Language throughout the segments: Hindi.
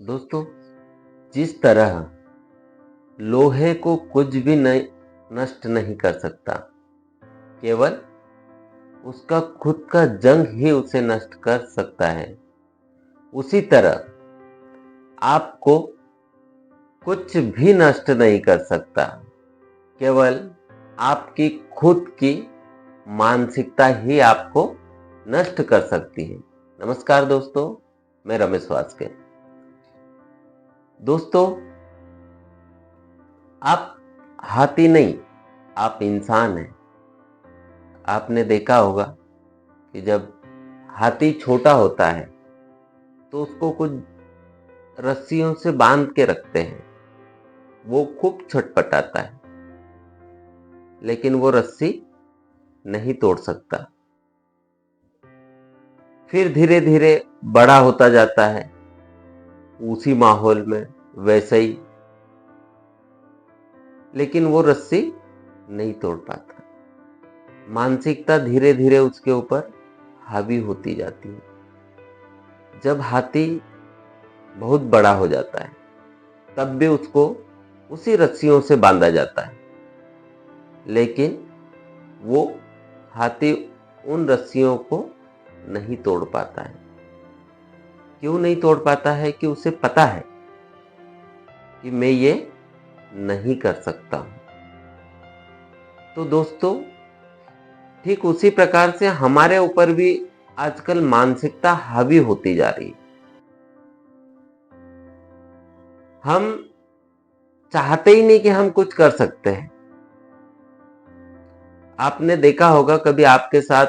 दोस्तों, जिस तरह लोहे को कुछ भी नहीं नष्ट नहीं कर सकता, केवल उसका खुद का जंग ही उसे नष्ट कर सकता है। उसी तरह आपको कुछ भी नष्ट नहीं कर सकता, केवल आपकी खुद की मानसिकता ही आपको नष्ट कर सकती है। नमस्कार दोस्तों, मैं रमेश वास्के। दोस्तों, आप हाथी नहीं, आप इंसान हैं। आपने देखा होगा कि जब हाथी छोटा होता है तो उसको कुछ रस्सियों से बांध के रखते हैं। वो खूब छटपटाता है, लेकिन वो रस्सी नहीं तोड़ सकता। फिर धीरे धीरे बड़ा होता जाता है उसी माहौल में, वैसे ही, लेकिन वो रस्सी नहीं तोड़ पाता। मानसिकता धीरे धीरे उसके ऊपर हावी होती जाती है। जब हाथी बहुत बड़ा हो जाता है तब भी उसको उसी रस्सियों से बांधा जाता है, लेकिन वो हाथी उन रस्सियों को नहीं तोड़ पाता है। क्यों नहीं तोड़ पाता है? कि उसे पता है कि मैं ये नहीं कर सकता हूं। तो दोस्तों, ठीक उसी प्रकार से हमारे ऊपर भी आजकल मानसिकता हावी होती जा रही है। हम चाहते ही नहीं कि हम कुछ कर सकते हैं। आपने देखा होगा, कभी आपके साथ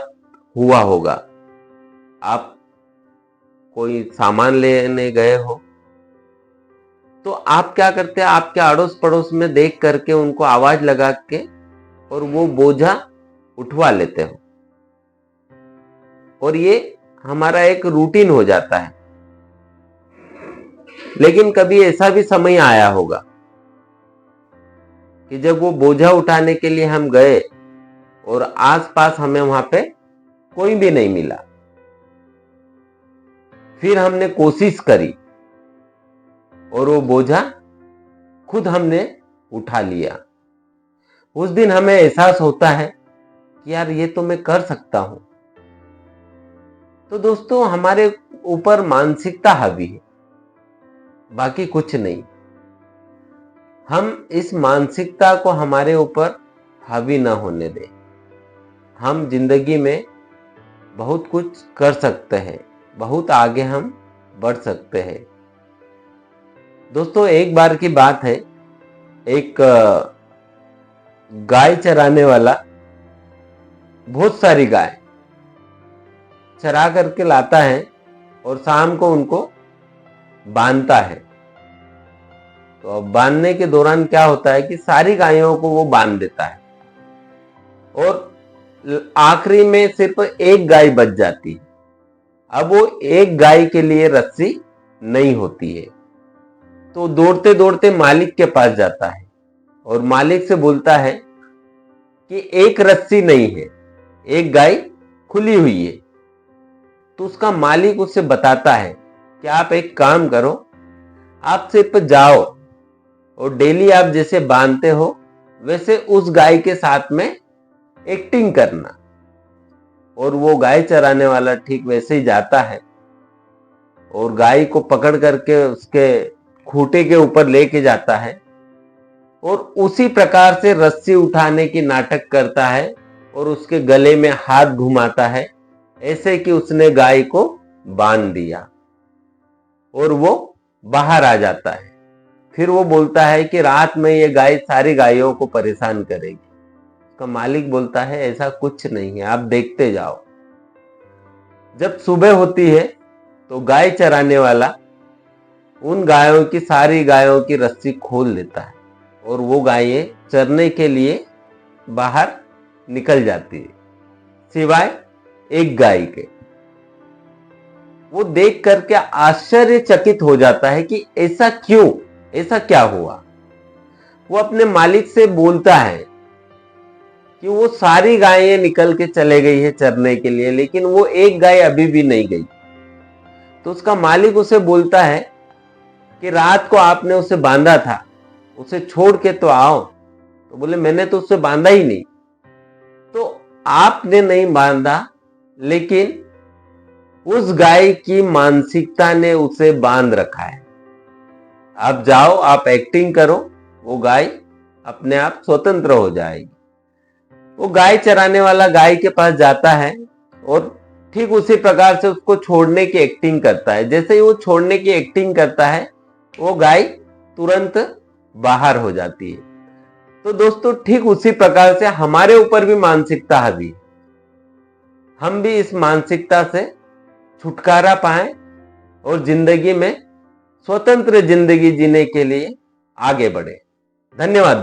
हुआ होगा, आप कोई सामान लेने गए हो तो आप क्या करते हैं, आपके अड़ोस पड़ोस में देख करके उनको आवाज लगा के और वो बोझा उठवा लेते हो। और ये हमारा एक रूटीन हो जाता है। लेकिन कभी ऐसा भी समय आया होगा कि जब वो बोझा उठाने के लिए हम गए और आसपास हमें वहां पे कोई भी नहीं मिला। फिर हमने कोशिश करी और वो बोझा खुद हमने उठा लिया। उस दिन हमें एहसास होता है कि यार, ये तो मैं कर सकता हूं। तो दोस्तों, हमारे ऊपर मानसिकता हावी है, बाकी कुछ नहीं। हम इस मानसिकता को हमारे ऊपर हावी ना होने दें। हम जिंदगी में बहुत कुछ कर सकते हैं, बहुत आगे हम बढ़ सकते हैं। दोस्तों, एक बार की बात है, एक गाय चराने वाला बहुत सारी गाय चरा करके लाता है और शाम को उनको बांधता है। तो अब बांधने के दौरान क्या होता है कि सारी गायों को वो बांध देता है और आखिरी में सिर्फ एक गाय बच जाती है। अब वो एक गाय के लिए रस्सी नहीं होती है, तो दौड़ते दौड़ते मालिक के पास जाता है और मालिक से बोलता है कि एक रस्सी नहीं है, एक गाय खुली हुई है। तो उसका मालिक उससे बताता है कि आप एक काम करो, आप सिर्फ जाओ और डेली आप जैसे बांधते हो वैसे उस गाय के साथ में एक्टिंग करना। और वो गाय चराने वाला ठीक वैसे ही जाता है और गाय को पकड़ करके उसके खूंटे के ऊपर लेके जाता है और उसी प्रकार से रस्सी उठाने की नाटक करता है और उसके गले में हाथ घुमाता है, ऐसे कि उसने गाय को बांध दिया और वो बाहर आ जाता है। फिर वो बोलता है कि रात में ये गाय सारी गायों को परेशान करेगी। उसका मालिक बोलता है, ऐसा कुछ नहीं है, आप देखते जाओ। जब सुबह होती है तो गाय चराने वाला उन गायों की, सारी गायों की रस्सी खोल देता है और वो गायें चरने के लिए बाहर निकल जाती है, सिवाय एक गाय के। वो देख करके आश्चर्यचकित हो जाता है कि ऐसा क्यों, ऐसा क्या हुआ। वो अपने मालिक से बोलता है कि वो सारी गायें निकल के चले गई है चरने के लिए, लेकिन वो एक गाय अभी भी नहीं गई। तो उसका मालिक उसे बोलता है कि रात को आपने उसे बांधा था, उसे छोड़ के तो आओ। तो बोले मैंने तो उसे बांधा ही नहीं। तो आपने नहीं बांधा, लेकिन उस गाय की मानसिकता ने उसे बांध रखा है। आप जाओ, आप एक्टिंग करो, वो गाय अपने आप स्वतंत्र हो जाएगी। वो गाय चराने वाला गाय के पास जाता है और ठीक उसी प्रकार से उसको छोड़ने की एक्टिंग करता है। जैसे ही वो छोड़ने की एक्टिंग करता है, वो गाय तुरंत बाहर हो जाती है। तो दोस्तों, ठीक उसी प्रकार से हमारे ऊपर भी मानसिकता हावी है। हम भी इस मानसिकता से छुटकारा पाएं और जिंदगी में स्वतंत्र जिंदगी जीने के लिए आगे बढ़े। धन्यवाद।